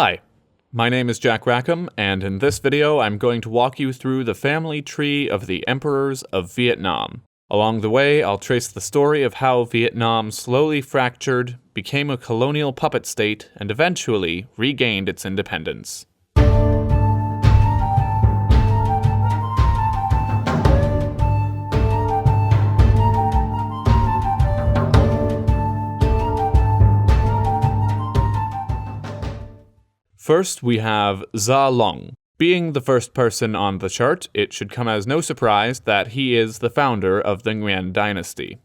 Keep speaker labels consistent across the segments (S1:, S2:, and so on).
S1: Hi, my name is Jack Rackham, and in this video I'm going to walk you through the family tree of the emperors of Vietnam. Along the way, I'll trace the story of how Vietnam slowly fractured, became a colonial puppet state, and eventually regained its independence. First, we have Gia Long. Being the first person on the chart, it should come as no surprise that he is the founder of the Nguyen dynasty.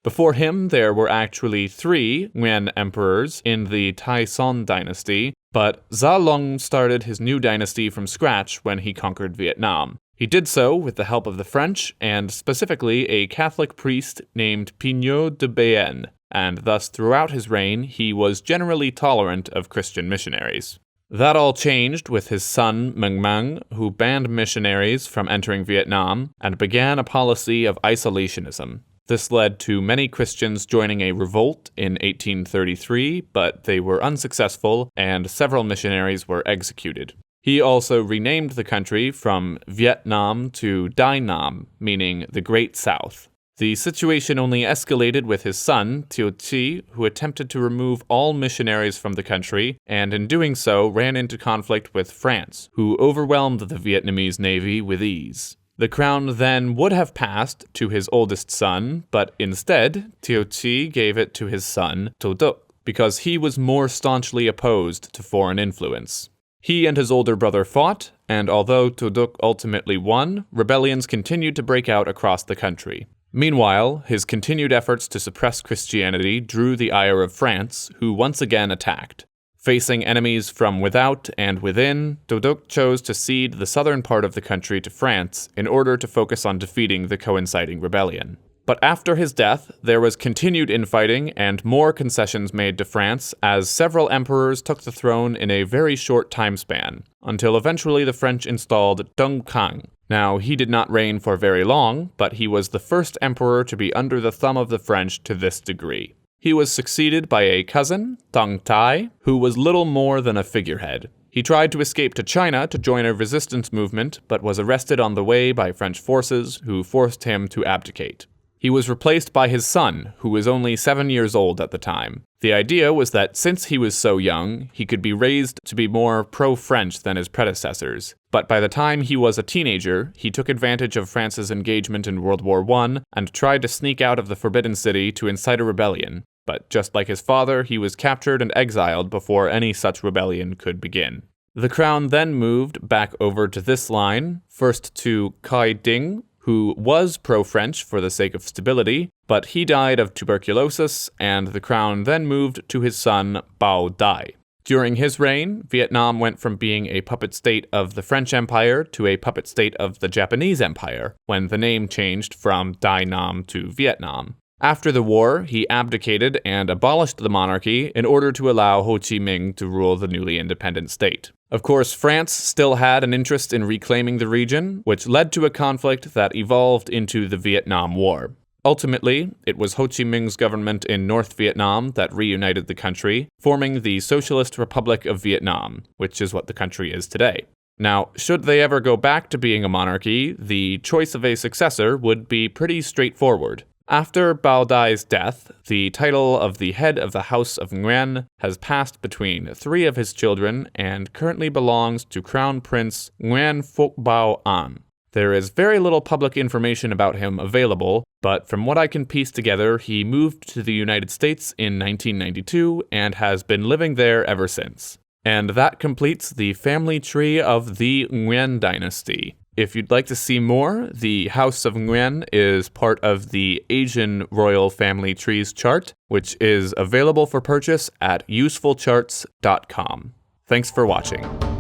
S1: Before him, there were actually 3 Nguyen emperors in the Tai Son dynasty, but Gia Long started his new dynasty from scratch when he conquered Vietnam. He did so with the help of the French, and specifically a Catholic priest named Pignot de Bayen, and thus throughout his reign he was generally tolerant of Christian missionaries. That all changed with his son Nguyen, who banned missionaries from entering Vietnam and began a policy of isolationism. This led to many Christians joining a revolt in 1833, but they were unsuccessful and several missionaries were executed. He also renamed the country from Vietnam to Dai Nam, meaning the Great South. The situation only escalated with his son, Thieu Chi, who attempted to remove all missionaries from the country, and in doing so ran into conflict with France, who overwhelmed the Vietnamese navy with ease. The crown then would have passed to his oldest son, but instead, Thieu Chi gave it to his son, To Duc, because he was more staunchly opposed to foreign influence. He and his older brother fought, and although To Duc ultimately won, rebellions continued to break out across the country. Meanwhile, his continued efforts to suppress Christianity drew the ire of France, who once again attacked. Facing enemies from without and within, To Duc chose to cede the southern part of the country to France in order to focus on defeating the coinciding rebellion. But after his death, there was continued infighting and more concessions made to France as several emperors took the throne in a very short time span, until eventually the French installed Dong Khang. Now, he did not reign for very long, but he was the first emperor to be under the thumb of the French to this degree. He was succeeded by a cousin, Tang Tai, who was little more than a figurehead. He tried to escape to China to join a resistance movement, but was arrested on the way by French forces, who forced him to abdicate. He was replaced by his son, who was only 7 years old at the time. The idea was that since he was so young, he could be raised to be more pro-French than his predecessors. But by the time he was a teenager, he took advantage of France's engagement in World War I and tried to sneak out of the Forbidden City to incite a rebellion. But just like his father, he was captured and exiled before any such rebellion could begin. The crown then moved back over to this line, first to Khai Ding, who was pro-French for the sake of stability, but he died of tuberculosis, and the crown then moved to his son, Bao Dai. During his reign, Vietnam went from being a puppet state of the French Empire to a puppet state of the Japanese Empire, when the name changed from Dai Nam to Vietnam. After the war, he abdicated and abolished the monarchy in order to allow Ho Chi Minh to rule the newly independent state. Of course, France still had an interest in reclaiming the region, which led to a conflict that evolved into the Vietnam War. Ultimately, it was Ho Chi Minh's government in North Vietnam that reunited the country, forming the Socialist Republic of Vietnam, which is what the country is today. Now, should they ever go back to being a monarchy, the choice of a successor would be pretty straightforward. After Bao Dai's death, the title of the head of the House of Nguyen has passed between 3 of his children and currently belongs to Crown Prince Nguyen Phuc Bao An. There is very little public information about him available, but from what I can piece together, he moved to the United States in 1992 and has been living there ever since. And that completes the family tree of the Nguyen dynasty. If you'd like to see more, the House of Nguyen is part of the Asian Royal Family Trees chart, which is available for purchase at usefulcharts.com. Thanks for watching.